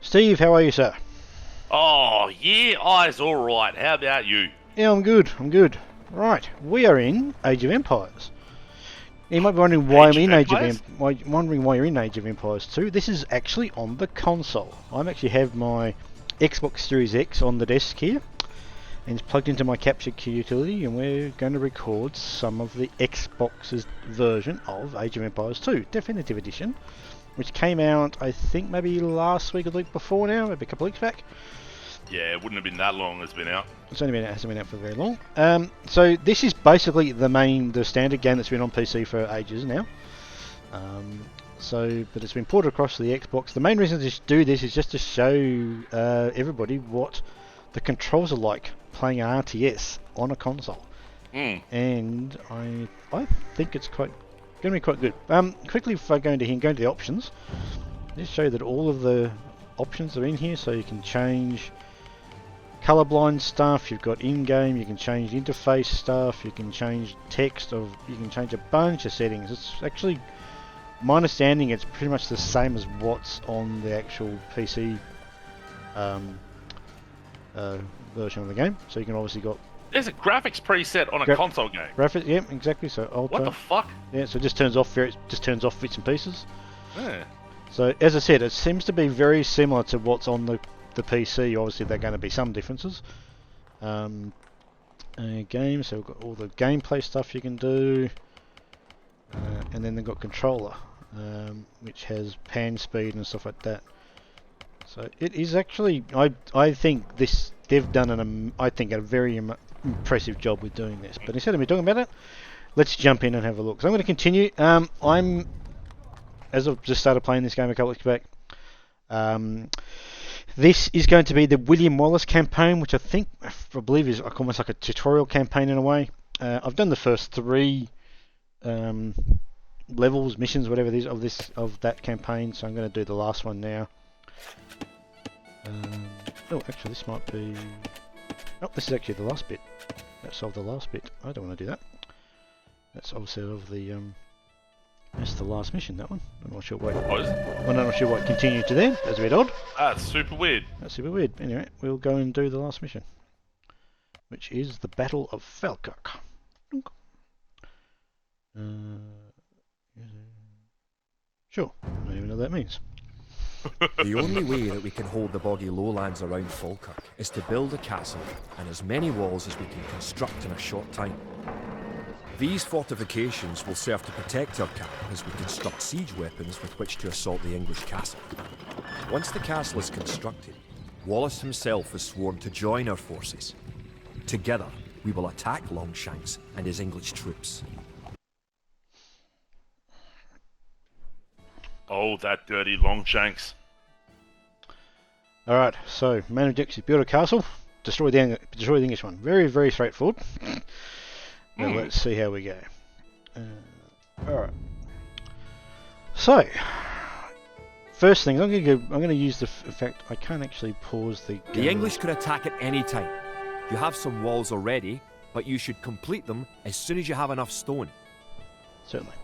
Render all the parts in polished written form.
Steve, how are you, sir? Oh, yeah, I's alright. How about you? Yeah, I'm good. I'm good. Right, we are in Age of Empires. You might be wondering why I'm Age of in Empires? wondering why you're in Age of Empires 2. This is actually on the console. I actually have my Xbox Series X on the desk here, and it's plugged into my Capture Key utility, and we're going to record some of the Xbox's version of Age of Empires 2 Definitive Edition, which came out, I think, maybe last week or the week before now, maybe a couple of weeks back. Yeah, it wouldn't have been that long it's been out. It's only been out, hasn't been out for very long. So this is basically the standard game that's been on PC for ages now. But it's been ported across to the Xbox. The main reason to do this is just to show everybody what the controls are like playing an RTS on a console. And I think it's going to be quite good. Quickly, if I go into here and go into the options, just show you that all of the options are in here, so you can change colorblind stuff, you've got in-game, you can change interface stuff, you can change text, you can change a bunch of settings. It's actually, my understanding, it's pretty much the same as what's on the actual PC version of the game. So you can obviously got There's a graphics preset on a console game. graphics, yeah, exactly. So Ultra. What the fuck? Yeah, so it just turns off bits and pieces. Yeah. So as I said, it seems to be very similar to what's on the PC. Obviously, there are going to be some differences. Game, so we've got all the gameplay stuff you can do, and then they've got controller, which has pan speed and stuff like that. So it is actually, I think they've done I think a very impressive job with doing this. But instead of me talking about it, let's jump in and have a look. So I'm going to continue. As I've just started playing this game a couple of weeks back. This is going to be the William Wallace campaign, which I believe is almost like a tutorial campaign in a way. I've done the first 3 levels, missions, whatever it is, of that campaign, so I'm going to do the last one now. Actually, this might be. Oh, this is actually the last bit. Let's solve the last bit. I don't want to do that. That's obviously of the. That's the last mission, that one. I'm not sure why. Oh, is it? Well, I'm not sure what continued to then. That's a bit odd. That's super weird. That's super weird. Anyway, we'll go and do the last mission, which is the Battle of Falkirk. Sure. I don't even know what that means. The only way that we can hold the boggy lowlands around Falkirk is to build a castle and as many walls as we can construct in a short time. These fortifications will serve to protect our camp as we construct siege weapons with which to assault the English castle. Once the castle is constructed, Wallace himself has sworn to join our forces. Together, we will attack Longshanks and his English troops. Oh, that dirty Longshanks. Alright, so main objective: build a castle, destroy the English one. Very, very straightforward. Now let's see how we go. Alright. So, first thing, I'm going to use the fact I can't actually pause the game. The English could attack at any time. You have some walls already, but you should complete them as soon as you have enough stone. Certainly.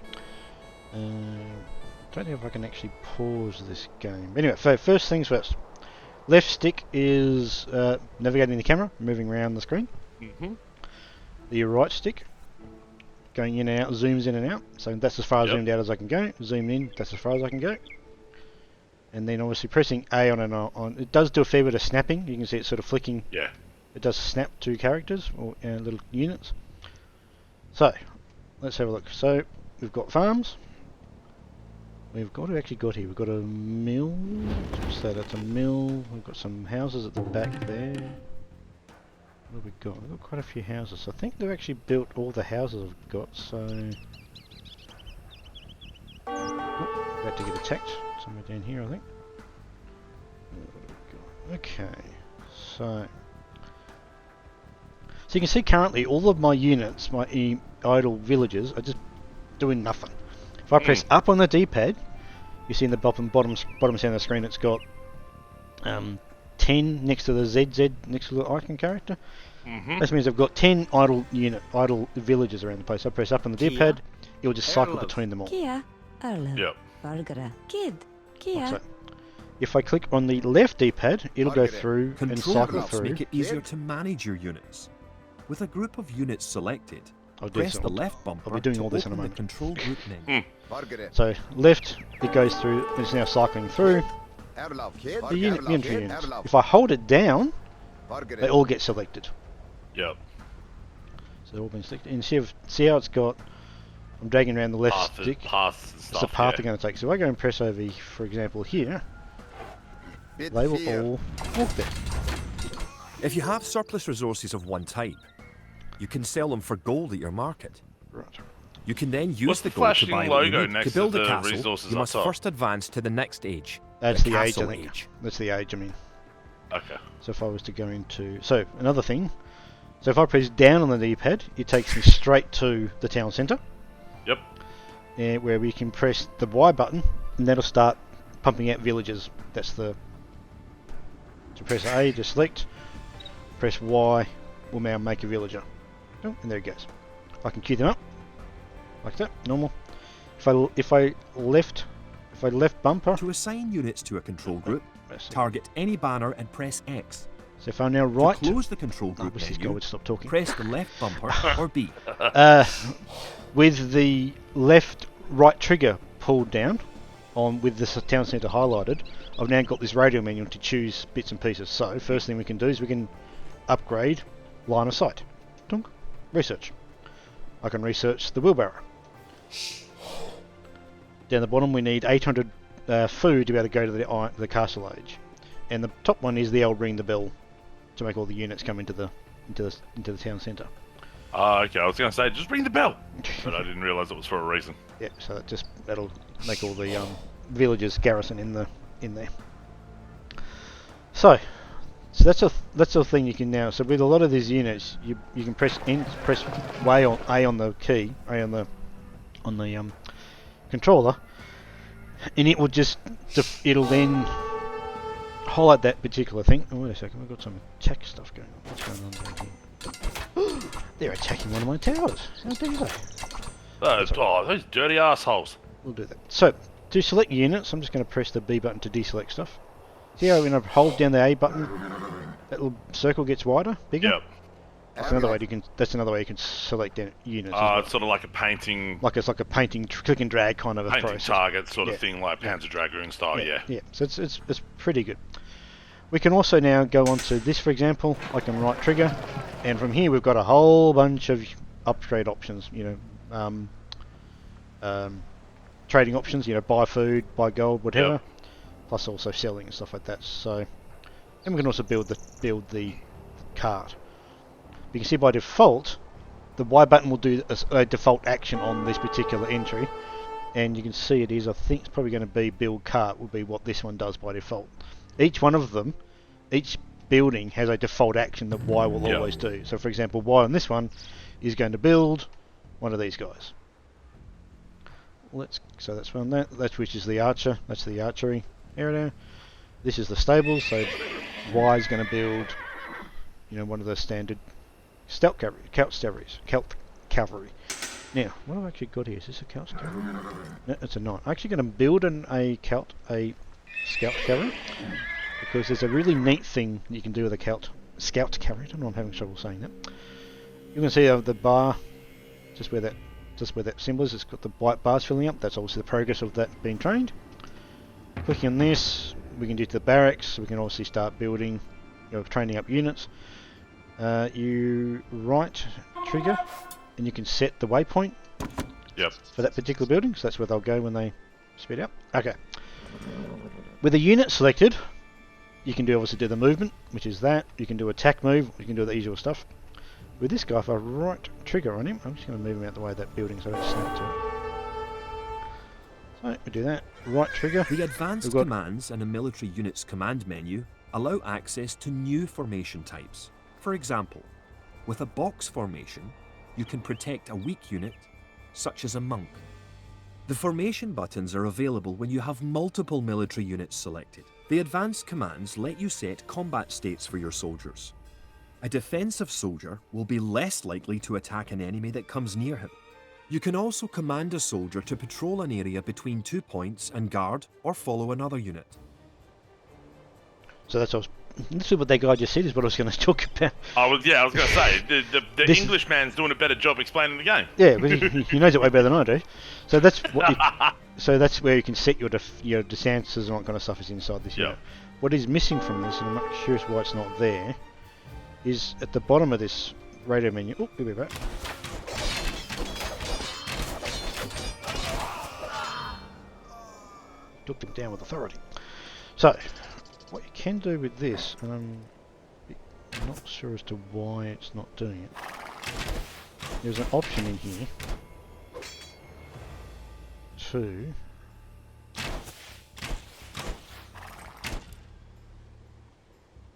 Don't know if I can actually pause this game. Anyway, first things first. Left stick is navigating the camera, moving around the screen. The right stick, going in and out, zooms in and out. So that's as far zoomed out as I can go. Zoom in, that's as far as I can go. And then obviously pressing A on and on. It does do a fair bit of snapping. You can see it sort of flicking. Yeah. It does snap 2 characters or little units. So let's have a look. So we've got farms. We've actually got here. We've got a mill. What's that? That's a mill. We've got some houses at the back there. What have we got? We've got quite a few houses. I think they've actually built all the houses I've got. So, about to get attacked. Somewhere down here, I think. Okay. So you can see currently all of my units, my idle villages, are just doing nothing. If I press up on the D-pad, you see in the bottom center of the screen it's got 10 next to the ZZ next to the icon character. That means I've got 10 idle villages around the place. I press up on the D-pad, it'll just cycle between them all. Kia, Erlen, Yep. Vargara, Kid, Kia. So If I click on the left D-pad, it'll go through and Control cycle groups through. make it easier to manage your units. With a group of units selected, I'll do press so. the left bumper I'll be doing to all this in a open the moment. control group menu. So left, it goes through. It's now cycling through the unitary units. If I hold it down, they all get selected. Yep. So they've all been selected. And see how it's got. I'm dragging around the left stick. Paths and It's stuff. the path yeah. they're going to take. So if I go and press over, for example, here, they will all walk there. If you have surplus resources of one type, you can sell them for gold at your market. Right. You can then use What's the the gold to flashing buy what you logo need. next To build to a the castle, resources you up must top? first advance to the next age. That's the age, I castle think. age. That's the age, I mean. Okay. So if I was to go into... So, another thing. So if I press down on the D-pad, it takes me straight to the town centre. Yep. Where we can press the Y button, and that'll start pumping out villages. That's the... So press A to select. Press Y will now make a villager. Oh, and there it goes. I can queue them up. Like that, normal. If I left bumper... To assign units to a control group, target any banner and press X. So if I now right... To close the control I group wish this guy menu, would stop talking. press the left bumper or B. With the right trigger pulled down, with the town centre highlighted, I've now got this radio manual to choose bits and pieces. So first thing we can do is we can upgrade line of sight. Dunk. Research. I can research the wheelbarrow. Down the bottom we need 800 food to be able to go to the castle age, and the top one is the old ring the bell to make all the units come into the town centre. Okay, I was going to say, just ring the bell. But I didn't realise it was for a reason. Yeah, so that'll make all the villagers garrison in there. So that's a thing you can now. So with a lot of these units, you can press A on the key, A on the controller, and it will it'll then highlight that particular thing. Oh, wait a second, we've got some attack stuff going on. What's going on down here? They're attacking one of my towers. How dare they? Those dirty assholes. We'll do that. So, to select units, I'm just going to press the B button to deselect stuff. See how when I hold down the A button, that little circle gets wider, bigger? Yep. That's another way you can select units. It's sort of like a painting... It's like a painting, click and drag kind of a painting process. target sort of thing, like Panzer Dragoon style, yeah. Yeah, so it's pretty good. We can also now go on to this, for example. I can right trigger, and from here we've got a whole bunch of upgrade options, trading options, buy food, buy gold, whatever, plus also selling and stuff like that. So, and we can also build the cart. You can see by default, the Y button will do a default action on this particular entry, and you can see it is, I think it's probably going to be build cart will be what this one does by default. Each one of them, each building has a default action that Y will always do. So for example, Y on this one is going to build one of these guys. So that's one that which is the archer, that's the archery area. This is the stables, so Y is going to build, one of the standard Celt cavalry. Now, what have I actually got here? Is this a Celt cavalry? No, it's a knight. I'm actually going to build a scout cavalry, because there's a really neat thing you can do with a scout cavalry. I don't know, I'm having trouble saying that. You can see the bar, just where that symbol is. It's got the white bars filling up. That's obviously the progress of that being trained. Clicking on this, we can do to the barracks. We can obviously start building, training up units. You right trigger, and you can set the waypoint. Yep. For that particular building, so that's where they'll go when they speed up. Okay. With a unit selected, you can obviously do the movement, which is that. You can do attack move, you can do the usual stuff. With this guy, if I right trigger on him, I'm just going to move him out the way of that building so I don't snap to it. So, we do that. Right trigger. The advanced commands in a military unit's command menu allow access to new formation types. For example, with a box formation, you can protect a weak unit, such as a monk. The formation buttons are available when you have multiple military units selected. The advanced commands let you set combat states for your soldiers. A defensive soldier will be less likely to attack an enemy that comes near him. You can also command a soldier to patrol an area between 2 points and guard or follow another unit. So that's what this is what that guy just said is what I was going to talk about. I was going to say the Englishman's doing a better job explaining the game. Yeah, but he knows it way better than I do. So that's what. So that's where you can set your distances and all that kind of stuff is inside this unit. What is missing from this, and I'm not curious why it's not there, is at the bottom of this radio menu. Oh, here we go. Took them down with authority. So, what you can do with this, and I'm not sure as to why it's not doing it. There's an option in here to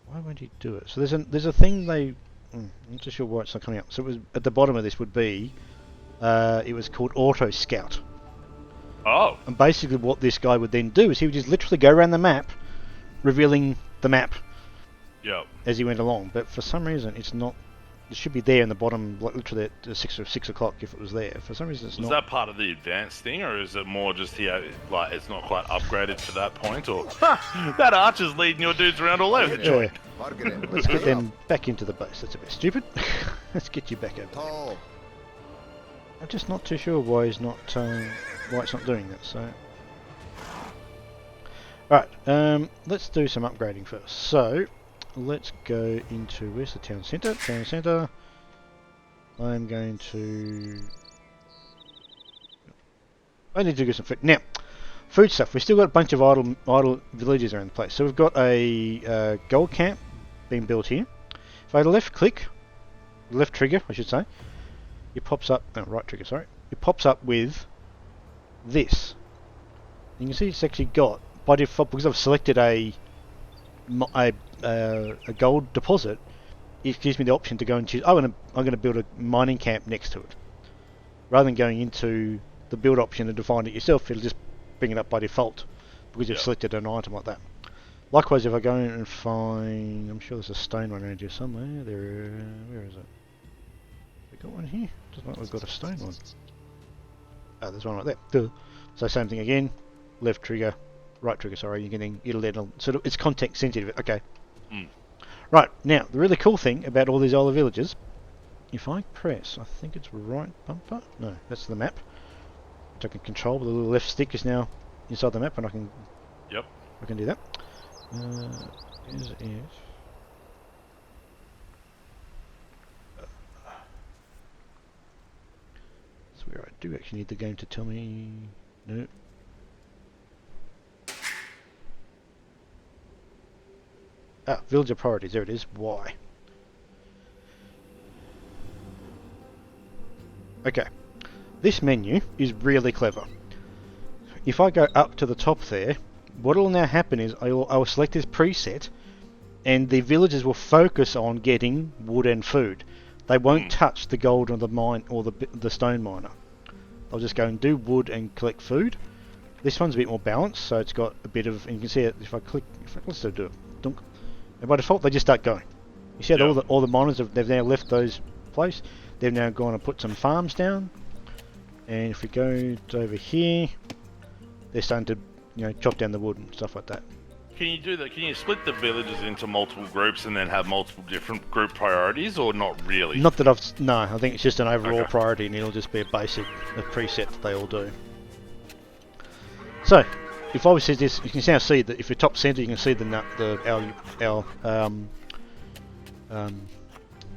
why won't he do it? So there's a thing they I'm not too sure why it's not coming up. So it was at the bottom of this would be it was called Auto Scout. Oh. And basically what this guy would then do is he would just literally go around the map revealing the map as he went along, but for some reason it's not. It should be there in the bottom, like literally at 6 o'clock if it was there. For some reason it's not. Is that part of the advanced thing, or is it more just like it's not quite upgraded to that point, or that archer's leading your dudes around all over the joint? Let's get them back into the base. That's a bit stupid. Let's get you back over there. I'm just not too sure why it's not doing that. So, right, let's do some upgrading first. So. Let's go into, where's the town centre? Town centre. I'm going to... I need to do some food. Now, food stuff. We've still got a bunch of idle villages around the place. So we've got a gold camp being built here. If I left click, left trigger I should say, it pops up, no, right trigger, sorry. It pops up with this. You can see it's actually got, by default, because I've selected a gold deposit, it gives me the option to go and choose. I'm going to build a mining camp next to it, rather than going into the build option and define it yourself. It'll just bring it up by default because you've selected an item like that. Likewise, if I go in and find, I'm sure there's a stone one around here somewhere. Where is it? We got one here. Doesn't look like we've got a stone one. Oh, there's one right there. So same thing again. Left trigger. Right trigger, sorry, you can then it'll so it's context sensitive. Okay. Right, now the really cool thing about all these other villages, if I press, I think it's right bumper. No, that's the map. Which I can control. The little left stick is now inside the map, and I can. Yep. I can do that. Is that's where I do actually need the game to tell me. No. Ah, villager priorities, there it is. Why? Okay. This menu is really clever. If I go up to the top there, what will now happen is I will select this preset, and the villagers will focus on getting wood and food. They won't touch the gold or the mine or the stone miner. They'll just go and do wood and collect food. This one's a bit more balanced, so it's got a bit of. And you can see it if I click. Let's do it. Dunk. And by default, they just start going. You see how all the miners they've now left those place. They've now gone and put some farms down. And if we go over here, they're starting to chop down the wood and stuff like that. Can you do that? Can you split the villages into multiple groups and then have multiple different group priorities, or not really? Not that no. I think it's just an overall priority, and it'll just be a preset that they all do. So. If I was to this, you can now see that if you're top center, you can see the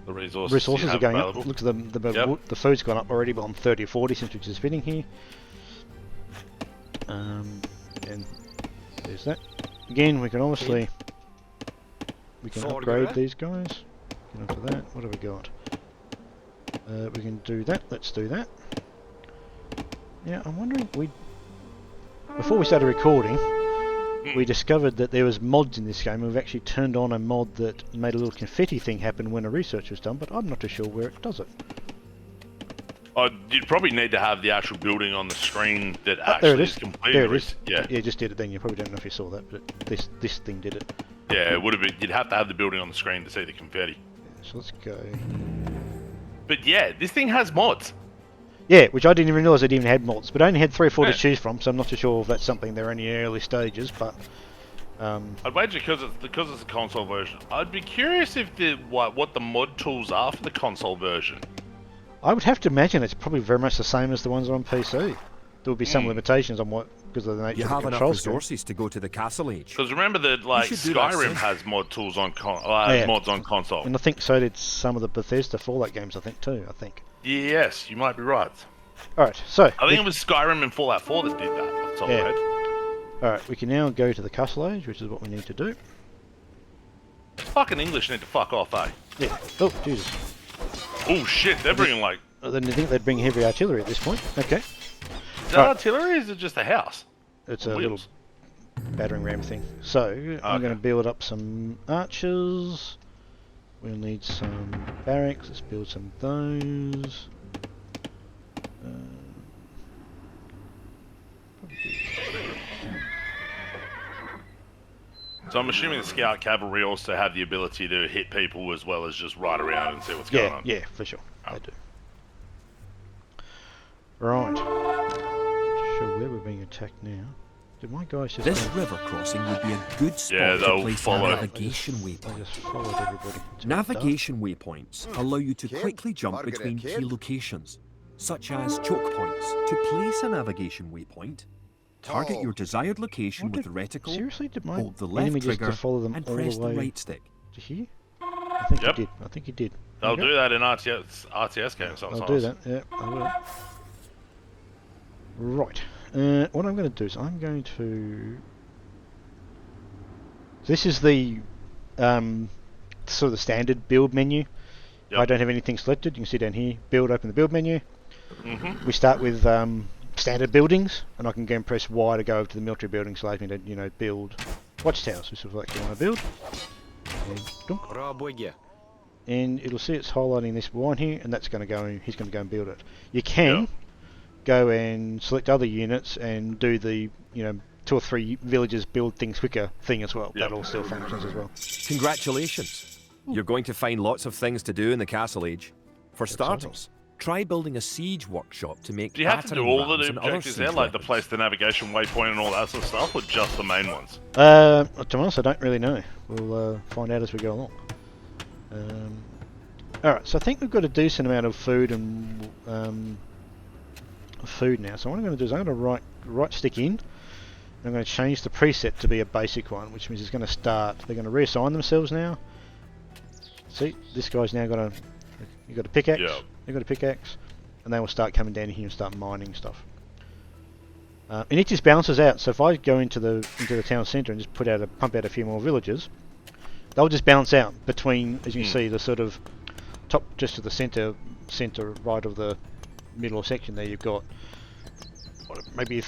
resources are going available. up. Look at the food's gone up already, but I'm 30 or 40 since we're just fitting here. And there's that. Again, we can obviously upgrade these guys. Get onto that. What have we got? We can do that. Let's do that. Yeah, I'm wondering before we started recording, we discovered that there was mods in this game. We've actually turned on a mod that made a little confetti thing happen when a research was done, but I'm not too sure where it does it. You'd probably need to have the actual building on the screen that actually is completed. There it is. Yeah, it just did it then. You probably don't know if you saw that, but this thing did it. Yeah, it would have been. You'd have to have the building on the screen to see the confetti. Yeah, so let's go. But yeah, this thing has mods. Yeah, which I didn't even realise it even had mods, but I only had 3 or 4 to choose from, so I'm not too sure if that's something they're in the early stages, but I'd wager because it's a console version. I'd be curious if what the mod tools are for the console version. I would have to imagine it's probably very much the same as the ones on PC. There would be some limitations on what, because of the nature You of the have enough control scheme. resources to go to the castle age. Because remember that, like, should do that Skyrim soon. has mod tools on mods on console. And I think so did some of the Bethesda Fallout games, I think, too, I think. Yes, you might be right. Alright, so... I think it was Skyrim and Fallout 4 that did that, off the top of my head. Alright, we can now go to the castle age, which is what we need to do. Fucking English need to fuck off, eh? Yeah. Oh, Jesus. Oh shit, they're bringing, like... I didn't think they'd bring heavy artillery at this point. Okay. Is that artillery, or is it just a house? It's a Wheels. little battering ram thing. So, I'm going to build up some archers. We'll need some barracks. Let's build some of those. So I'm assuming the scout cavalry also have the ability to hit people as well as just ride around and see what's going on. Yeah, for sure. They do. Right. Not sure where we're being attacked now. Did my guys just... This river crossing would be a good spot Yeah, to they'll place follow. a navigation I waypoint. just followed everybody. Navigation waypoints allow you to quickly jump Margaret between key Kid. locations, such as choke points. To place a navigation waypoint, target Oh. your desired location with the reticle, Seriously, did my hold the enemy left just trigger, to follow them and all press the the way right stick. to here? I think Yep. he did. I think he did. They'll Okay. do that in RTS games sometimes. I'll do that. Yeah, I will. Right. What I'm going to do is I'm going to... This is the sort of the standard build menu. Yep. I don't have anything selected. You can see down here, build, open the build menu. Mm-hmm. We start with standard buildings, and I can go and press Y to go over to the military buildings, so allows me to, build watchtowers, which is what I want to build. And, dunk. And it'll see it's highlighting this one here, and that's going to go. He's going to go and build it. You can go and select other units and do the 2 or 3 villages build things quicker thing as well. Yep. That all still functions as well. Congratulations! You're going to find lots of things to do in the castle age. For exciting. starters, try building a siege workshop to make Do you have to do battering all the rams and other objectives there, siege like the weapons. place the navigation waypoint and all that sort of stuff, or just the main ones? To be honest, I don't really know. We'll find out as we go along. Alright, so I think we've got a decent amount of food and food now. So what I'm going to do is I'm going to right stick in. And I'm going to change the preset to be a basic one, which means it's going to start. They're going to reassign themselves now. See, this guy's now got a pickaxe. Yeah. They've got a pickaxe, and they will start coming down here and start mining stuff. And it just balances out. So if I go into the town centre and just pump out a few more villages, they'll just balance out between, as you can see, the sort of top just to the centre right of the middle section there. You've got maybe a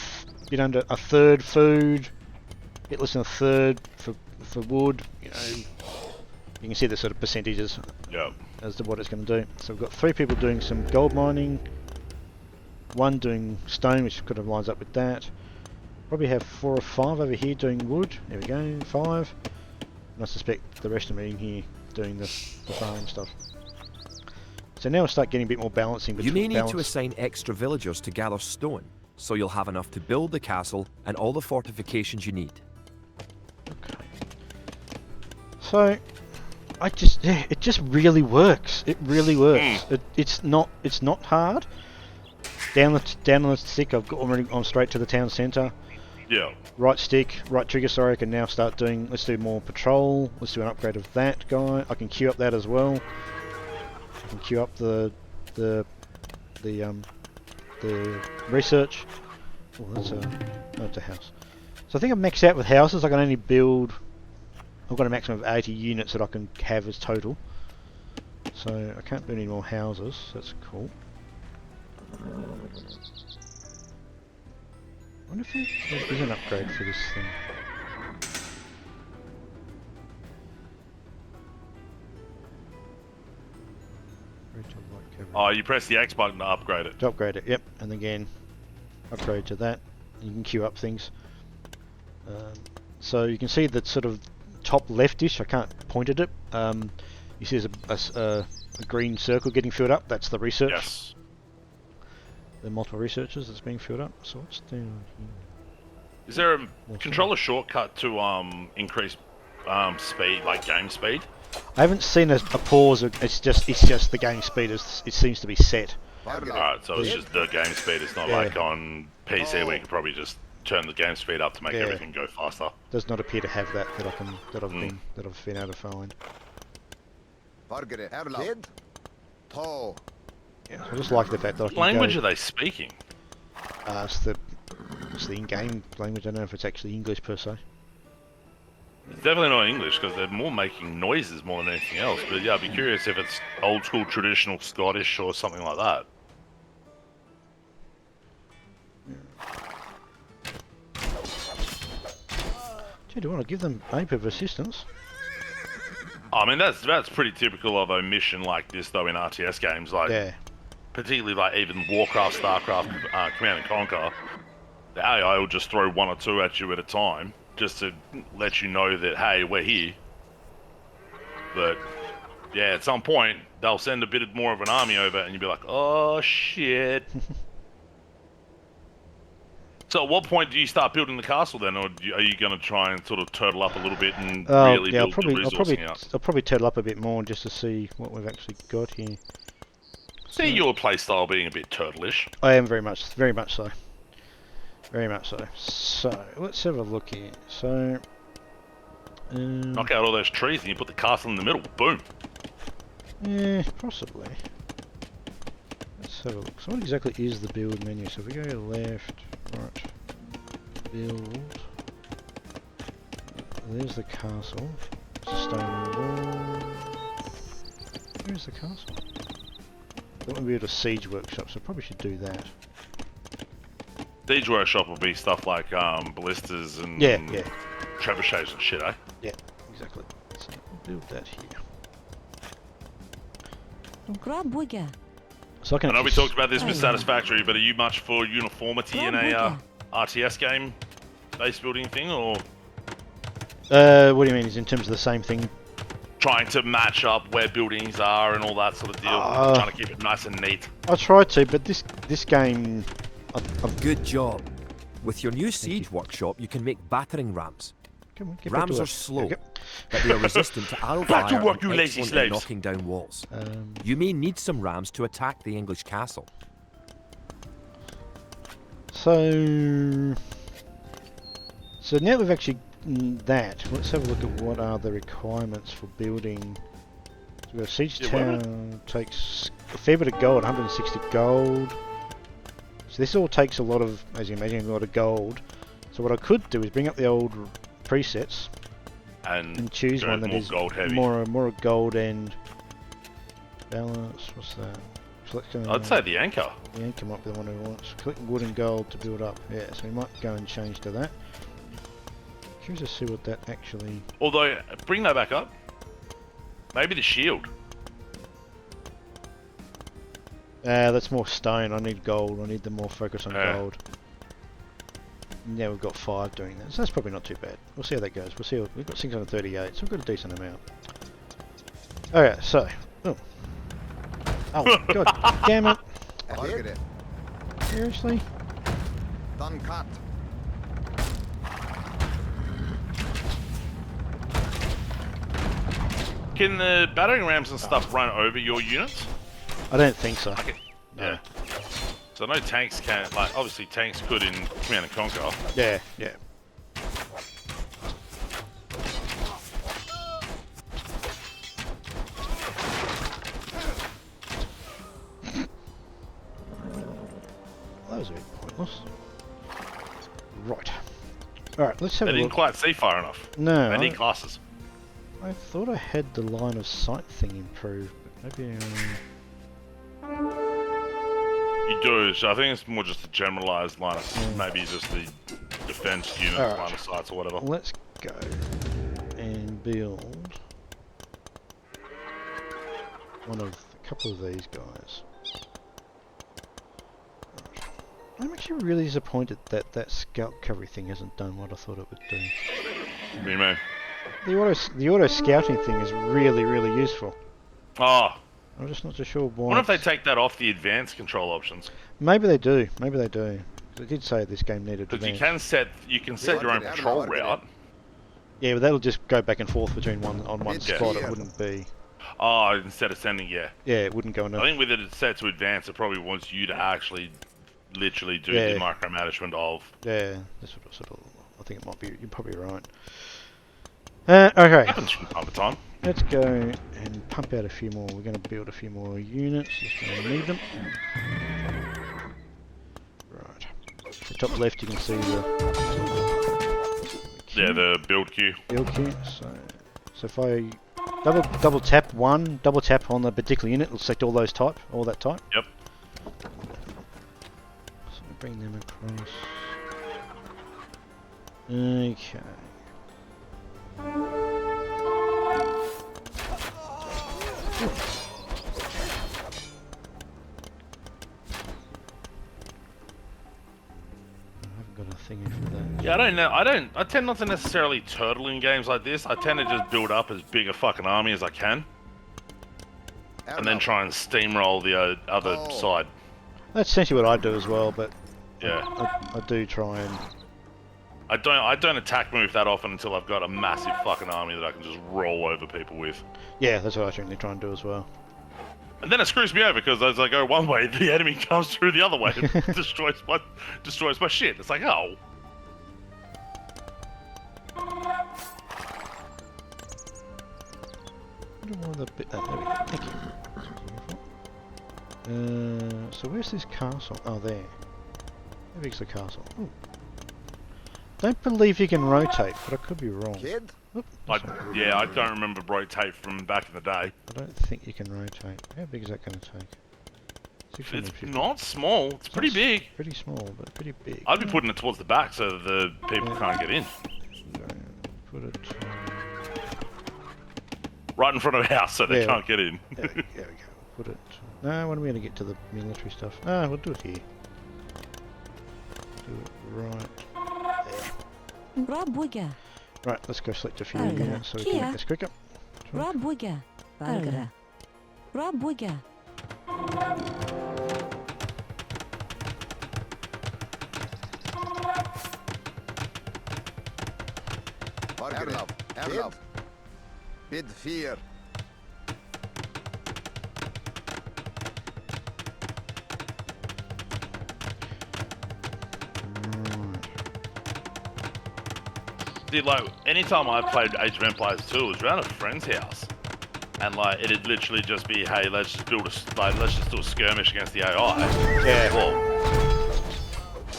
bit under a third food, a bit less than a third for wood. You can see the sort of percentages Yeah. as to what it's going to do. So we've got 3 people doing some gold mining, 1 doing stone, which kind of lines up with that. Probably have 4 or 5 over here doing wood. There we go, 5. And I suspect the rest of them in here doing the farm stuff. So now we'll start getting a bit more balancing You between may need to assign extra villagers to gather stone, so you'll have enough to build the castle and all the fortifications you need. Okay. So it just really works. It really works. It's not hard. Down on the stick, I'm straight to the town centre. Yeah. Right stick, right trigger. Sorry, I can now start doing. Let's do more patrol. Let's do an upgrade of that guy. I can queue up that as well. I can queue up the research. Oh, that's a house. So I think I'm maxed out with houses. I can only build. I've got a maximum of 80 units that I can have as total. So I can't build any more houses. That's cool. I wonder if there is an upgrade for this thing. Oh, you press the X button to upgrade it. To upgrade it, yep. And again, upgrade to that. You can queue up things. So you can see that sort of top leftish. I can't point at it. You see there's a green circle getting filled up. That's the research. Yes. The multiple researchers that's being filled up. So what's down here? Is there a controller shortcut to increase speed, like game speed? I haven't seen a pause. It's just the game speed. It seems to be set. Alright, so it's just the game speed. It's not like on PC where you can probably just turn the game speed up to make everything go faster. Does not appear to have that I've been able to find. Yeah, I just like the fact that I can What language are they speaking? It's the in-game language. I don't know if it's actually English per se. It's definitely not English because they're more making noises more than anything else. But yeah, I'd be curious if it's old school traditional Scottish or something like that. Gee, do you want to give them a bit of assistance? I mean, that's pretty typical of a mission like this though in RTS games. Like, particularly like even Warcraft, Starcraft, Command and Conquer. The AI will just throw one or two at you at a time, just to let you know that, hey, we're here. But, yeah, at some point, they'll send a bit more of an army over, and you'll be like, oh, shit. So at what point do you start building the castle then, or are you going to try and sort of turtle up a little bit and really build the resourcing out? I'll probably turtle up a bit more just to see what we've actually got here. See your playstyle being a bit turtleish. I am very much so. Very much so. So, let's have a look here. So... knock out all those trees and you put the castle in the middle. Boom. Yeah, possibly. Let's have a look. So what exactly is the build menu? So if we go left, right, build... There's the castle. It's a stone wall. Where's the castle? That would be at a siege workshop, so I probably should do that. Siege workshop will be stuff like ballistas and trebuchets and shit, eh? Yeah, exactly. So we'll build that here. So I know we talked about this with Satisfactory, but are you much for uniformity in a RTS game base building thing, or? What do you mean? Is in terms of the same thing? Trying to match up where buildings are and all that sort of deal. Trying to keep it nice and neat. I tried to, but this game... Good job. With your new siege workshop, you can make battering rams. Come on, get Rams are slow, but they are resistant to arrow fire and excellent at knocking down walls. You may need some rams to attack the English castle. So now we've actually that. Let's have a look at what are the requirements for building. So we've got a siege town takes a fair bit of gold, 160 gold. So this all takes a lot of, as you imagine, a lot of gold. So what I could do is bring up the old presets and choose one that is gold heavy. more gold and balance. What's that? I'd say the anchor. The anchor might be the one who wants. Click wood and gold to build up. Yeah, so we might go and change to that. Curious to see what that actually... Although, bring that back up. Maybe the shield. That's more stone. I need gold. I need the more focus on gold. Yeah, we've got 5 doing that, so that's probably not too bad. We'll see how that goes. We'll see. We've got 638, so we've got a decent amount. Alright, so... Oh, god damn it! Seriously? Done cut. Can the battering rams and stuff run over your units? I don't think so. Okay. Yeah. So I know tanks can, like, obviously tanks could in Command and Conquer. Yeah, yeah. That was a bit pointless. Right. Alright, let's have a look. They didn't quite see far enough. No. They need classes. I thought I had the line of sight thing improved, but maybe... You do, so I think it's more just a generalised line of maybe just the defence unit line of sights or whatever. Let's go and build a couple of these guys. Right. I'm actually really disappointed that that scout cover thing hasn't done what I thought it would do. What do you mean? The auto scouting thing is really, really useful. Oh. I'm just not so sure why. I wonder if they take that off the advanced control options. Maybe they do. Maybe they do. 'Cause it did say this game needed Because advance. you can set your own patrol route. Yeah, but that'll just go back and forth between one Yeah. spot. It wouldn't be. Oh, instead of sending, yeah. Yeah, it wouldn't go into. I think with it set to advance, it probably wants you to actually, literally do the micromanagement of. Yeah, that's what sort of. I think it might be. You're probably right. Okay. Happens from time to time. Let's go and pump out a few more. We're going to build a few more units. Just going to need them. Right. The top left, you can see The build queue. build queue. So if I double tap one, double tap on the particular unit, it'll select all that type. Yep. So bring them across. Okay. Yeah, I don't know. I tend not to necessarily turtle in games like this. I tend to just build up as big a fucking army as I can, and then try and steamroll the other side. That's essentially what I do as well, but yeah, I do try and. I don't attack move that often until I've got a massive fucking army that I can just roll over people with. Yeah, that's what I generally try and do as well. And then it screws me over because as I go one way, the enemy comes through the other way and destroys my shit. It's like, oh. There we go. Thank you. So where's this castle? Oh, there. How big's the castle? Ooh. Don't believe you can rotate, but I could be wrong. Kid? Oop, I don't remember rotate from back in the day. I don't think you can rotate. How big is that going to take? It's not small. It's pretty big. Pretty small, but pretty big. I'd be putting it towards the back so that the people can't get in. So, put it right in front of the house so they can't get in. There we go. Put it. No, when are we going to get to the military stuff? Ah, we'll do it here. Do it right there. Right, let's go select a few units so we can make this quicker. Bid fear. Dude, like, anytime I played Age of Empires 2, it was around a friend's house. And, like, it'd literally just be, hey, let's just do a skirmish against the AI. Yeah. Well,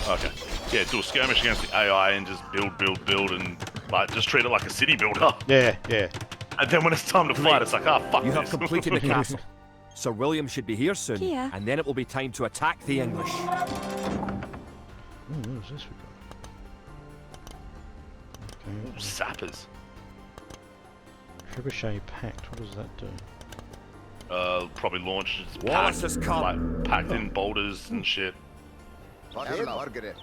okay. Yeah, do a skirmish against the AI and just build, and, like, just treat it like a city builder. Yeah, yeah. And then when it's time to fight, it's like, ah, fuck You this. have completed the castle. Sir William should be here soon, and then it will be time to attack the English. Ooh, what is this we got? Ooh, sappers. Trebuchet Pact, what does that do? Probably launched Wallace has come. Like, packed in boulders and shit. Margaret.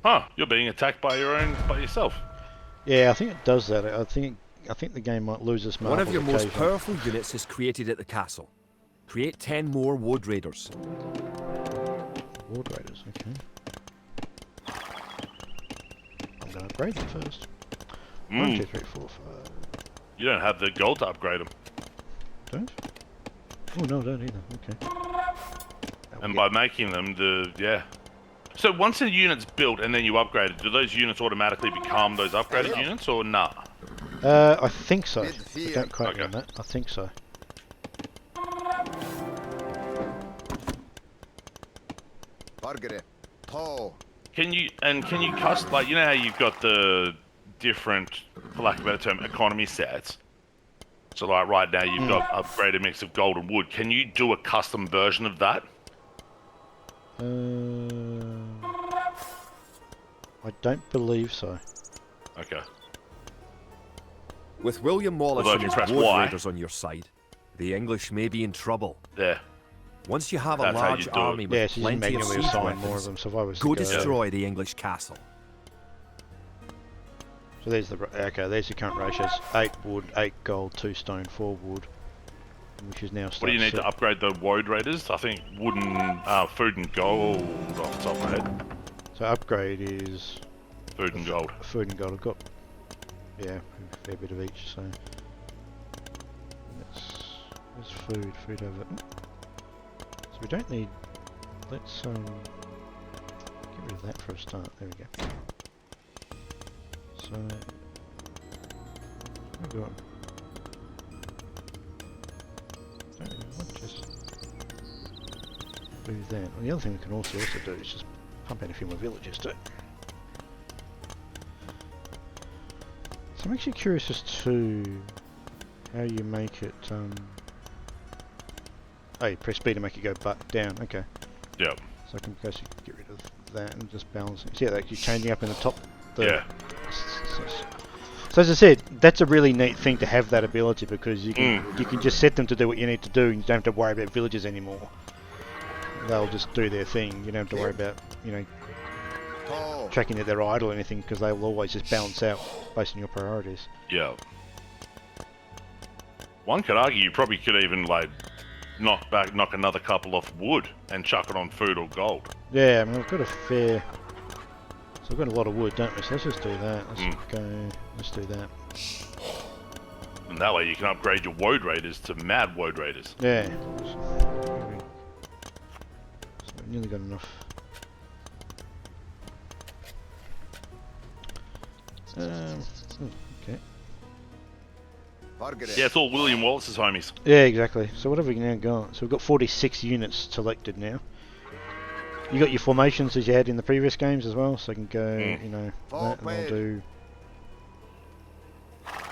Huh, you're being attacked by yourself. Yeah, I think it does that. I think the game might lose its marbles. One of your most occasionally. powerful units is created at the castle. Create 10 more Wood Raiders. Ward Raiders, okay. I'm going to upgrade them first. 1, 2, 3, 4, 5. You don't have the gold to upgrade them. Don't? Oh no, I don't either. Okay. And by making them, So once a unit's built and then you upgrade it, do those units automatically become those upgraded units, or nah? I think so. Don't quote me on that. I think so. Margaret. Oh. Can you custom, like, you know how you've got the different, for lack of a better term, economy sets? So like right now you've got upgraded mix of gold and wood. Can you do a custom version of that? I don't believe so. Okay. With William Wallace Although and if his you press Wood Y- Raiders on your side, the English may be in trouble. There. Once you have a That's how you large do it. army Yeah, with so you plenty of manually siege assign more of weapons, them. So if I was go to go, destroy the English castle. So there's the there's your current ratios: 8 wood, 8 gold, 2 stone, 4 wood, which is now. What do you need to upgrade the woad raiders? I think wooden, food and gold off the top of my head. So upgrade is food and gold. Food and gold. I've got a fair bit of each. So there's food over. So we don't need. Let's get rid of that for a start. There we go. So we've got. Just do that. And the other thing we can also do is just pump out a few more villages too. So I'm actually curious as to how you make it. Oh, you press B to make it go down. Okay. Yep. So I can basically get rid of that and just balance it. See how that keeps changing up in the top. Yeah. So as I said, that's a really neat thing to have that ability, because you can just set them to do what you need to do, and you don't have to worry about villages anymore. They'll just do their thing. You don't have to worry about tracking that they're idle or anything, because they will always just balance out based on your priorities. Yeah. One could argue you probably could even like knock another couple off wood and chuck it on food or gold. Yeah, I mean, we've got a fair. So we've got a lot of wood, don't we? So let's just do that. Let's do that. And that way you can upgrade your woad raiders to mad woad raiders. Yeah. So we've nearly got enough. Okay. Yeah, it's all William Wallace's homies. Yeah, exactly. So what have we now got? So we've got 46 units selected now. You got your formations as you had in the previous games as well, so I can go, that, and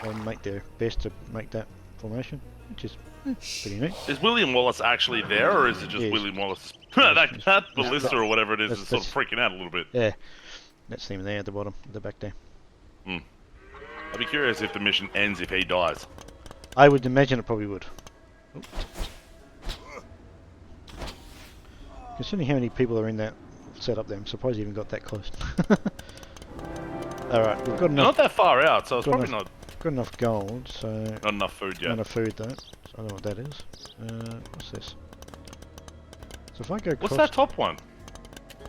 they'll make their best to make that formation, which is pretty neat. Is William Wallace actually there, or is it just William Wallace? that ballista or whatever it is sort of freaking out a little bit. Yeah, that's him there at the bottom, at the back there. I'd be curious if the mission ends if he dies. I would imagine it probably would. Oops. Considering how many people are in that setup there, I'm surprised you even got that close. Alright, we've got enough. Not that far out, so it's probably not. Got enough gold, so. Not enough food yet. Not enough food though. So I don't know what that is. What's this? So if I go across. What's that top one?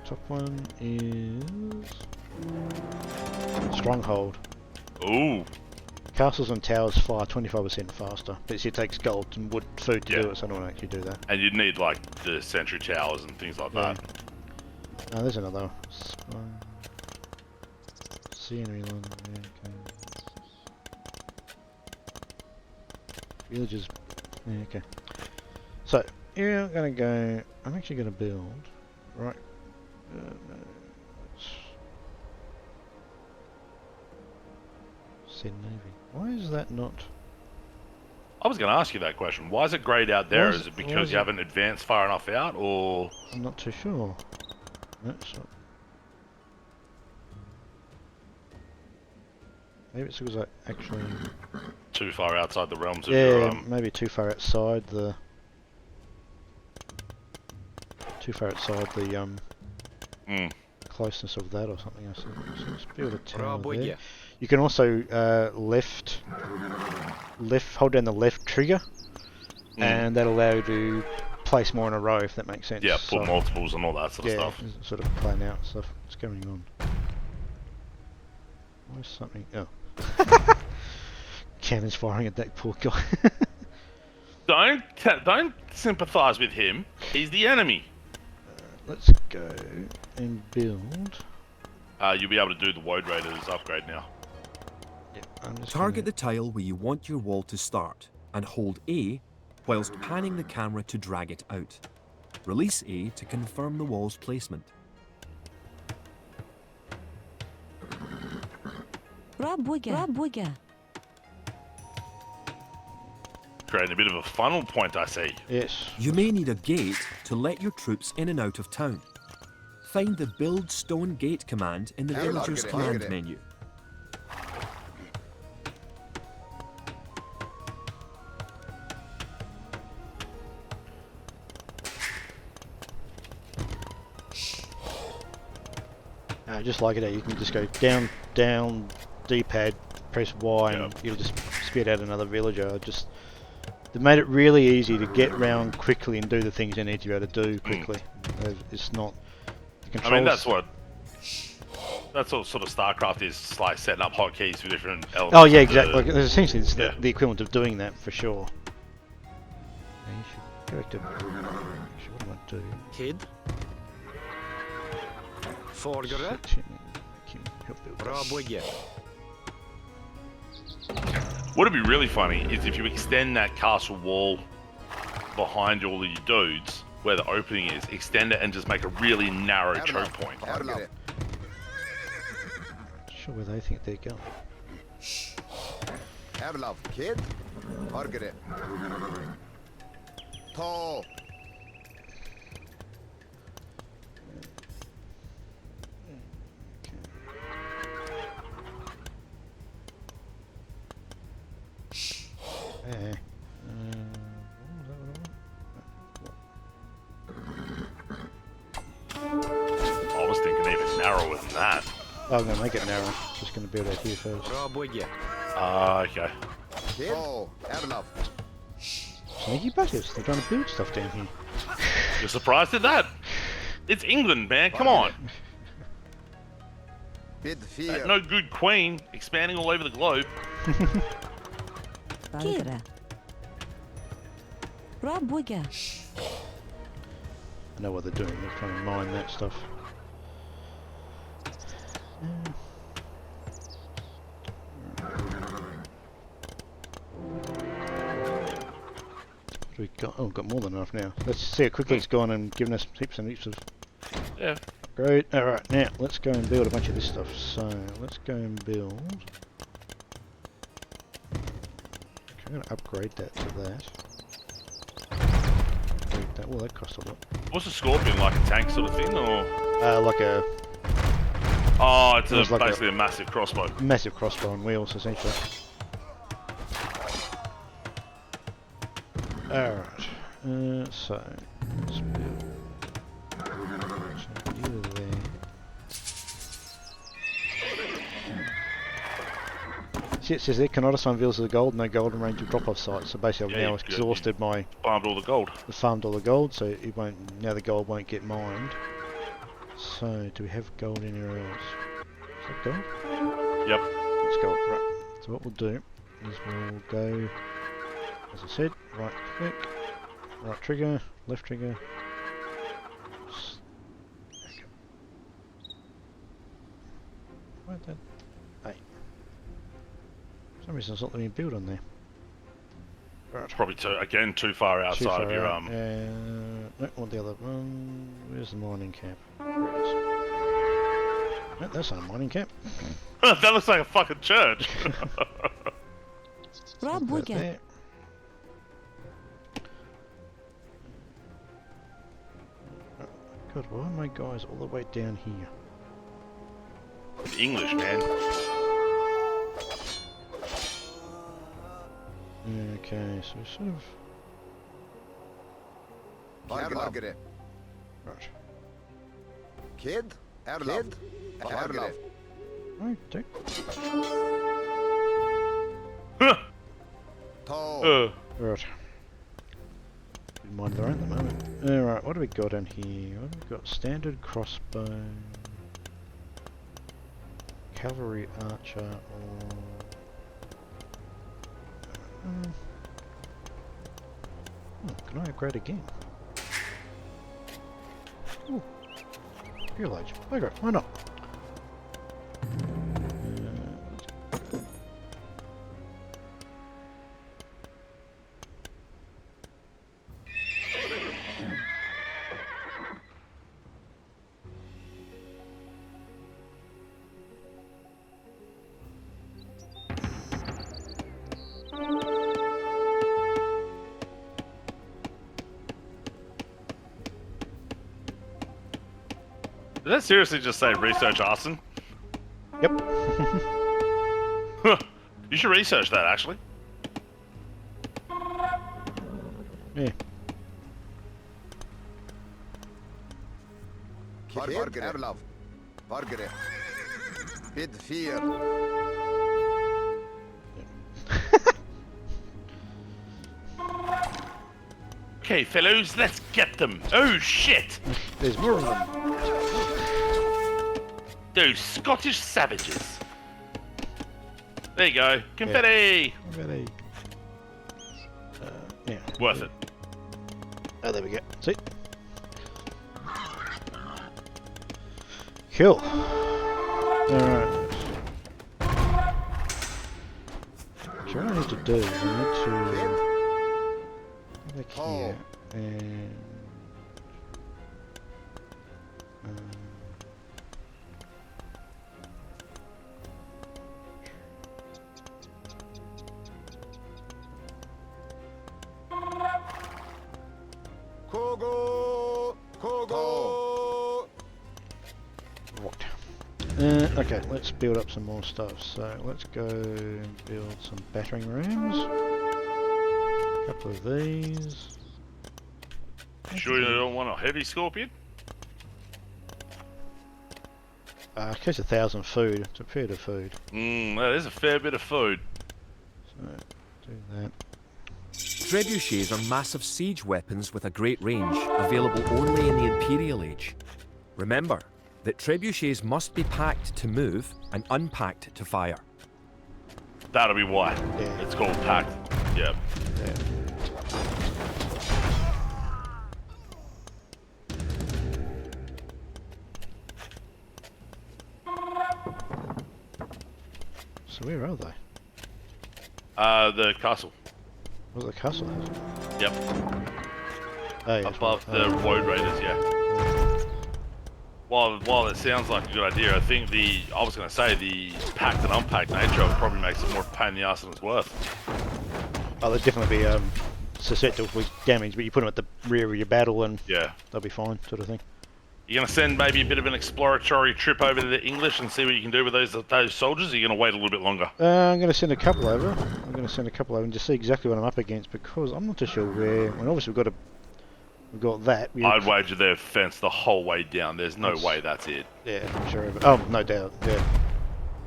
Top one is. Stronghold. Ooh. Castles and towers fire 25% faster, but it takes gold and wood food to do it, so I don't want to actually do that. And you'd need like the sentry towers and things like that. Oh, there's another scenery one. Yeah, okay. Villages. Yeah, okay. So here I'm gonna go. I'm actually gonna build right. Said Navy. Why is that not? I was going to ask you that question. Why is it greyed out there? Is it because you haven't advanced far enough out, or? I'm not too sure. That's not... Maybe it's because I actually... Too far outside the realms of your... maybe too far outside the... Too far outside the closeness of that or something. So let's build a tower there. You can also hold down the left trigger, and that'll allow you to place more in a row, if that makes sense. Yeah, put multiples and all that sort of stuff. Yeah, sort of plan out stuff. What's going on? Why is something? Oh, cannons firing at that poor guy. Don't sympathise with him. He's the enemy. Let's go and build. You'll be able to do the woad raiders upgrade now. Target the tile where you want your wall to start and hold A whilst panning the camera to drag it out. Release A to confirm the wall's placement. Creating a bit of a funnel point, I see. Yes. You may need a gate to let your troops in and out of town. Find the Build Stone Gate command in the Villager's command menu. Just like it, you can just go down, down, D-pad, press Y, and it'll just spit out another villager. They made it really easy to get around quickly and do the things you need to be able to do quickly. It's not. The controls, I mean, that's what sort of StarCraft is. It's like setting up hotkeys for different elements. Oh yeah, exactly. Like, essentially, it's the equivalent of doing that for sure. Now you should go back to. Actually, what do I want to do? Kid. Forgare. Bra What'd be really funny is if you extend that castle wall behind all of your dudes, where the opening is, extend it and just make a really narrow choke point. Sure where they think they're going. Erlov, kid. Forgare. To. Yeah. I was thinking even narrower than that. I'm going to make it narrow. Just going to build out here first. Okay. Kid. To. Erlov. Sneaky buggers. They're trying to build stuff down here. You're surprised at that? It's England, man. Come on. Bid fear. No good queen expanding all over the globe. Kira. Rabuga. I know what they're doing. They're trying to mine that stuff. What we got? Oh, we've got more than enough now. Let's see how quickly it's gone and given us heaps and heaps of. Yeah. Great. Alright, now let's go and build a bunch of this stuff. So, let's go and build. Okay, I'm going to upgrade that to that. Upgrade that. Well, that cost a lot. What's a scorpion, like a tank sort of thing, or? Like a Oh, it's like basically a massive crossbow. massive crossbow on wheels, essentially. Alright. So, let's build. So, you there. See, it says there, cannot assign villas of the gold, no golden range of drop-off sites. So basically, I've now exhausted my. Farmed all the gold. Farmed all the gold, so it won't. Now the gold won't get mined. So, do we have gold anywhere else? Is that gold? Yep. It's gold. Right. So what we'll do is we'll go, as I said, right click, right trigger, left trigger. Where'd that? Hey. For some reason it's not letting me build on there. Right. Probably too far outside of your no, want the other one. Where's the mining camp? There it is. No, that's not a mining camp. That looks like a fucking church. Right there. God, why are my guys all the way down here? English, man. Okay, so sort of. Forgare. Right. Kid. Erlov. Erlov. Right, take. To. Right. We mind their own at the moment. Alright, what do we got in here? What have we got? Standard crossbow. Cavalry archer or. Oh, can I upgrade again? Ooh. Imperialists. Okay, why not? Did that seriously just say research arson? Yep. You should research that, actually. Yeah. Forgare. Erlov. Forgare. Bid fear. Okay, fellows, let's get them. Oh shit! There's more of them. Those Scottish savages. There you go. Confetti! Yeah. Confetti. Yeah. Worth it. Oh, there we go. See? Cool. Alright. So what I need to do, I need to go back here and okay, let's build up some more stuff. So let's go and build some battering rams. A couple of these. Sure you don't want a heavy scorpion? In case 1,000 food. It's a fair bit of food. That is a fair bit of food. So do that. Trebuchets are massive siege weapons with a great range, available only in the Imperial Age. Remember that trebuchets must be packed to move and unpacked to fire. That'll be why. Yeah. It's called packed. Yep. Yeah. So where are they? The castle. What's the castle? Yep. Oh, yeah, Above the road raiders, yeah. While it sounds like a good idea, I think I was going to say the packed and unpacked nature of it probably makes it more pain in the ass than it's worth. Oh, they'd definitely be susceptible to damage, but you put them at the rear of your battle and Yeah. they'll be fine, sort of thing. You're going to send maybe a bit of an exploratory trip over to the English and see what you can do with those soldiers, or you're going to wait a little bit longer? I'm going to send a couple over. And just see exactly what I'm up against, because I'm not too sure where. Well, obviously we've got that. I'd wager they're fenced the whole way down. There's no way that's it. Yeah, I'm sure of it. Oh, no doubt. Yeah.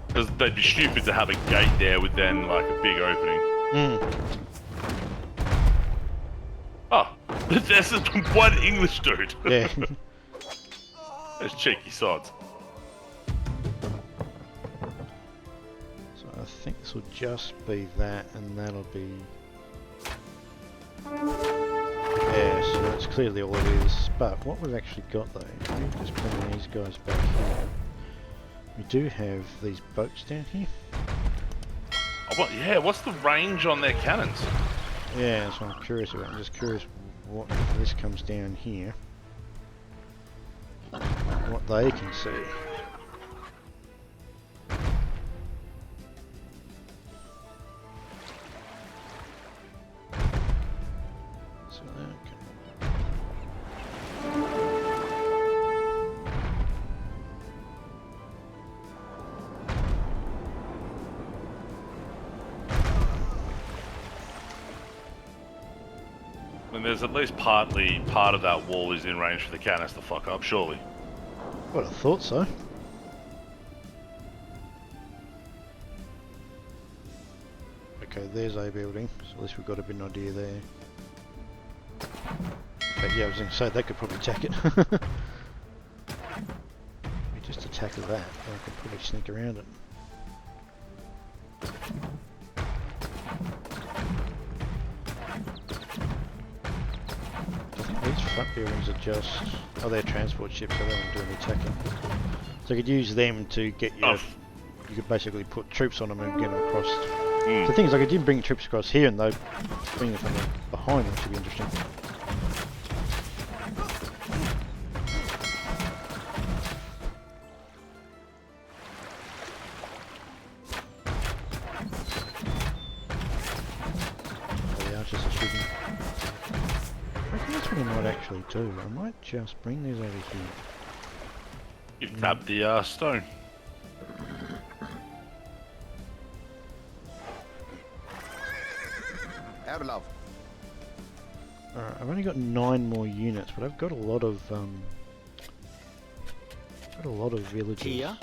Because they'd be stupid to have a gate there with then like a big opening. Oh, there's one English dude. Yeah. Those cheeky sods. So I think this will just be that, and that'll be. Yeah, so that's clearly all it is. But what we've actually got though, we just bring these guys back here. We do have these boats down here. Oh, yeah, what's the range on their cannons? Yeah, that's what I'm curious about. I'm just curious what if this comes down here, what they can see. So okay. I mean, there's at least part of that wall is in range for the cannons to fuck up, surely. Well, I thought so. Okay, there's a building, so at least we've got a bit of an idea there. But yeah, I was going to say they could probably attack it. We just attack that, I could probably sneak around it. I think these front buildings are just... Oh, they're transport ships, so they don't do any attacking. So you could use them to get your... You could basically put troops on them and get them across. So the thing is, like, I didn't bring troops across here, and though bringing them from behind them should be interesting. Oh, the archers are shooting. I think that's what I might actually do. I might just bring these over here. You've tapped the stone. Love. Alright, I've only got 9 more units, but I've got a lot of villages. Here. I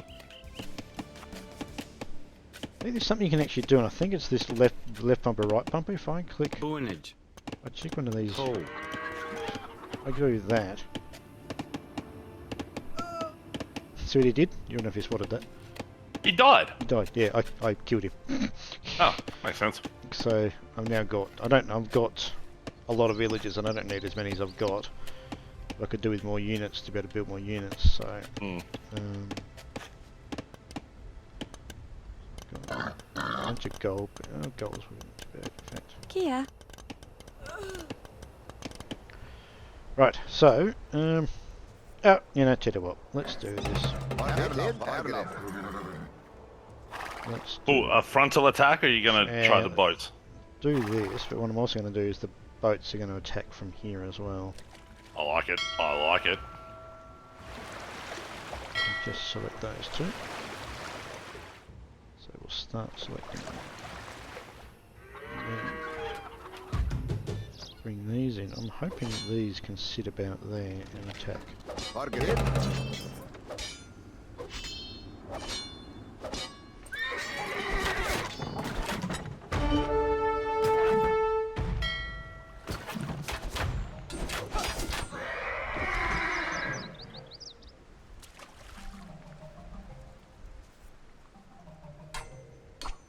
think there's something you can actually do, and I think it's this left bumper, right bumper. If I click, Bonage. I check one of these. Coal. I do that. See what he did? You don't know if you spotted that. He died. He died. Yeah, I killed him. Oh, makes sense. So I've now got. I've got a lot of villagers, and I don't need as many as I've got. I could do with more units to be able to build more units. So. Got a bunch of gold. Gold's not too bad, in fact. Kia. Right. So. You know, tell you what. Let's do this. Let's do Oh, a frontal attack, or are you going to try the boats? Do this, but what I'm also going to do is the boats are going to attack from here as well. I like it. I like it. Just select those two. So we'll start selecting them. Bring these in. I'm hoping that these can sit about there and attack.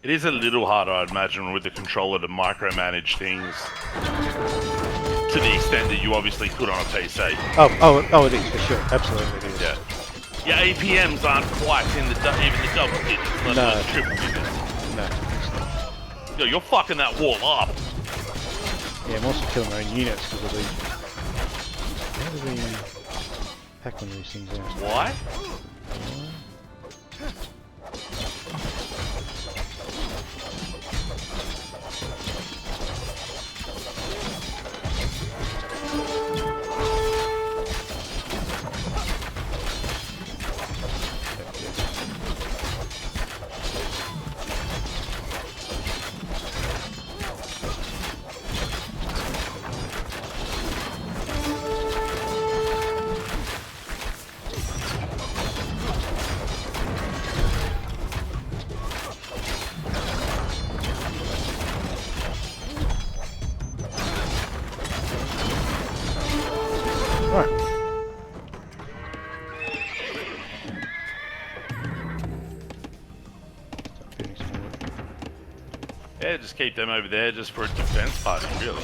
It is a little harder, I'd imagine, with the controller to micromanage things to the extent that you obviously could on a PC. Oh, it is for sure. Absolutely, it is. Yeah. Your APMs aren't quite in the even the double digits, let alone triple digits. No. Yo, you're fucking that wall up. Yeah, I'm also killing my own units because of these. How do we pack one of these things out? Why? Yeah, just keep them over there just for a defense party, really.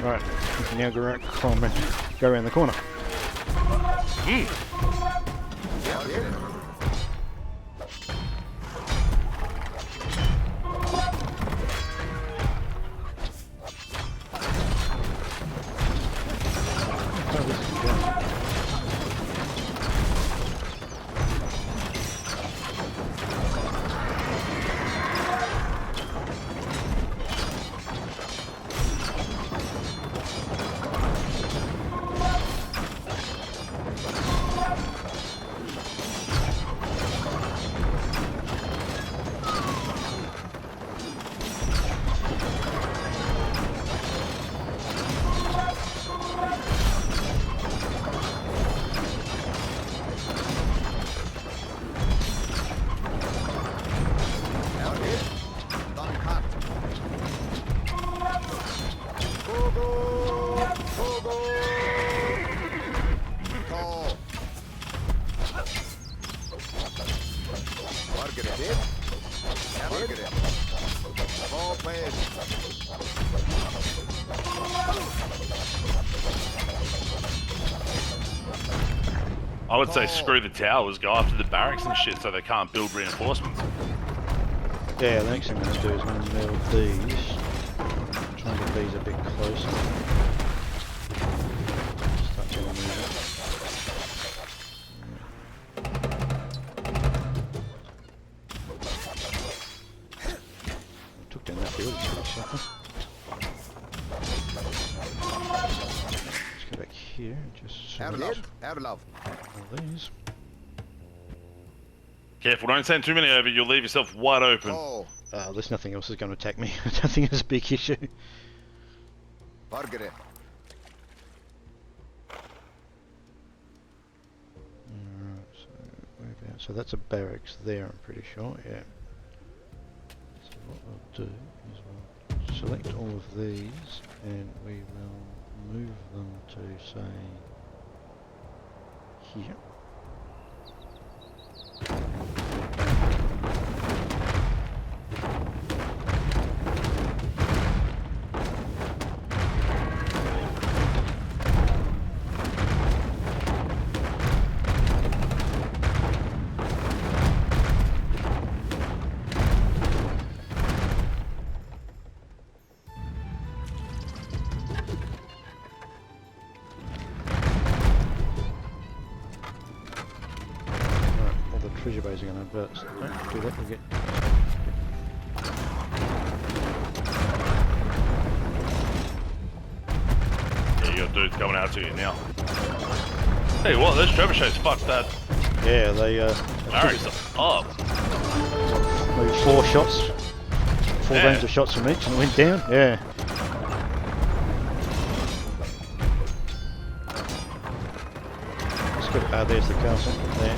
Right, we can now go around the corner. I would say screw the towers, go after the barracks and shit so they can't build reinforcements. Yeah, the next thing I'm going to do is I'm going to build these. Try and get these a bit closer. Start getting moving. I took down that building pretty sharply. Let's go back here and just select all these. Careful, don't send too many over, you'll leave yourself wide open. There's nothing else that's going to attack me. I don't think it's a big issue. Alright, so that's a barracks there, I'm pretty sure, yeah. So what we'll do select all of these and we will move them to say here. Treasure bays are going to burst. Don't do that, we'll get... Yeah, your dude's coming out to you now. Hey, what? Those trebuchets fucked that. Yeah, they Barracks up. Maybe 4 shots. 4 range of shots from each and it went down. Yeah. Let's get... there's the castle. There.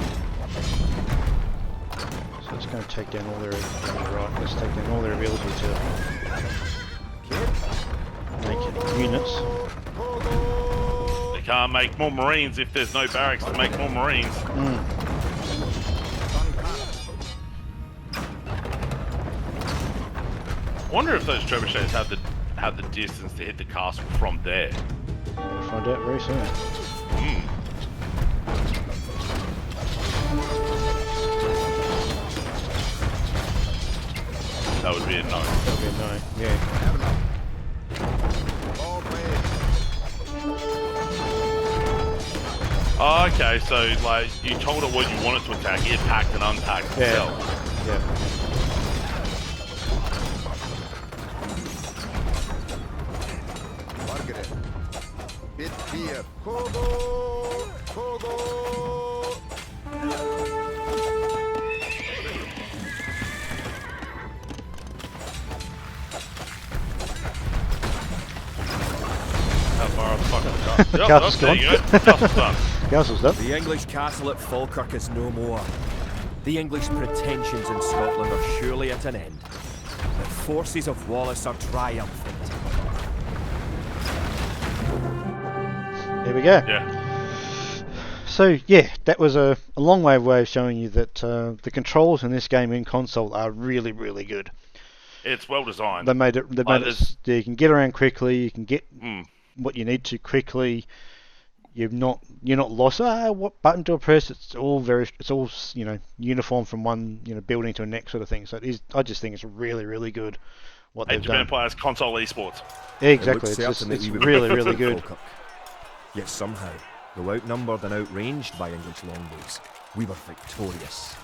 It's going to take down all their... Right, let's take down all their ability to make any units. They can't make more Marines if there's no barracks to make more Marines. I wonder if those trebuchets have the distance to hit the castle from there. We'll find out very soon. That would be a no. That would be a no, yeah. Oh, okay, so like you told it what you wanted to attack, it packed and unpacked itself. Yeah. Margaret. Bit here. Kogo! Kogo! How far off the fuck The castle's there you gone. go. Castle's done. Castle's done. The English castle at Falkirk is no more. The English pretensions in Scotland are surely at an end. The forces of Wallace are triumphant. There we go. Yeah. So yeah, that was a long way of showing you that the controls in this game in console are really, really good. It's well designed. They made it. You can get around quickly. You can get what you need to quickly. You're not lost. What button do I press? It's all uniform from one building to the next sort of thing. So it is. I just think it's really, really good what they've done. Players console esports. Yeah, exactly. It's really, really good. Yet somehow, though outnumbered and outranged by English longbows, we were victorious.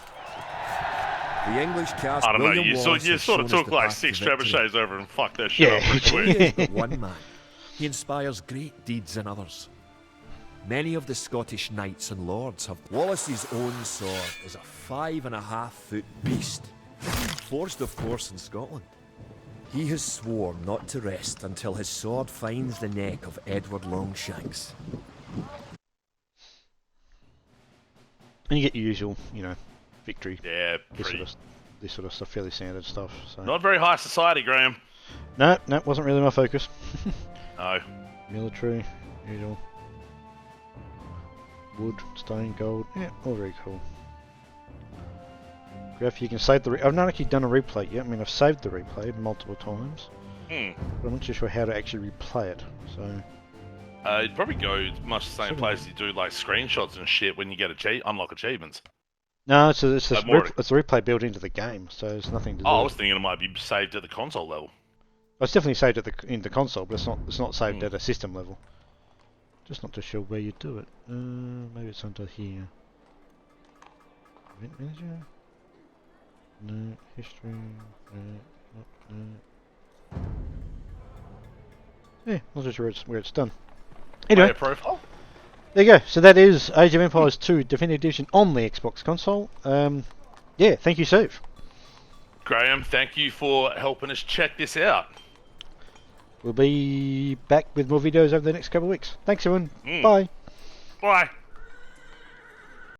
The English cast. I don't know. William You Wallace sort of took like 6 trebuchets over and fucked their shit up pretty quick. He is but one man. He inspires great deeds in others. Many of the Scottish knights and lords have. Wallace's own sword is a 5.5-foot beast, forged of course in Scotland. He has sworn not to rest until his sword finds the neck of Edward Longshanks. And you get your usual, victory. Yeah, This sort of stuff, fairly standard stuff. So. not very high society, Graham. No, wasn't really my focus. No. Military, usual. Wood, stone, gold, yeah, all very cool. Graph, you can save the. I've not actually done a replay yet. I mean, I've saved the replay multiple times, but I'm not too sure how to actually replay it. So. You'd probably go much the same place you do like screenshots and shit when you get unlock achievements. No, it's a replay built into the game, so there's nothing to do. I was thinking it might be saved at the console level. It's definitely saved in the console, but it's not saved at a system level. Just not too sure where you do it. Maybe it's under here. Event manager? No. History? No. Yeah, not too sure where it's done. Anyway, profile. there you go. So that is Age of Empires 2 Definitive Edition on the Xbox console. Yeah, thank you, Steve. Graham, thank you for helping us check this out. We'll be back with more videos over the next couple of weeks. Thanks, everyone. Bye. Bye.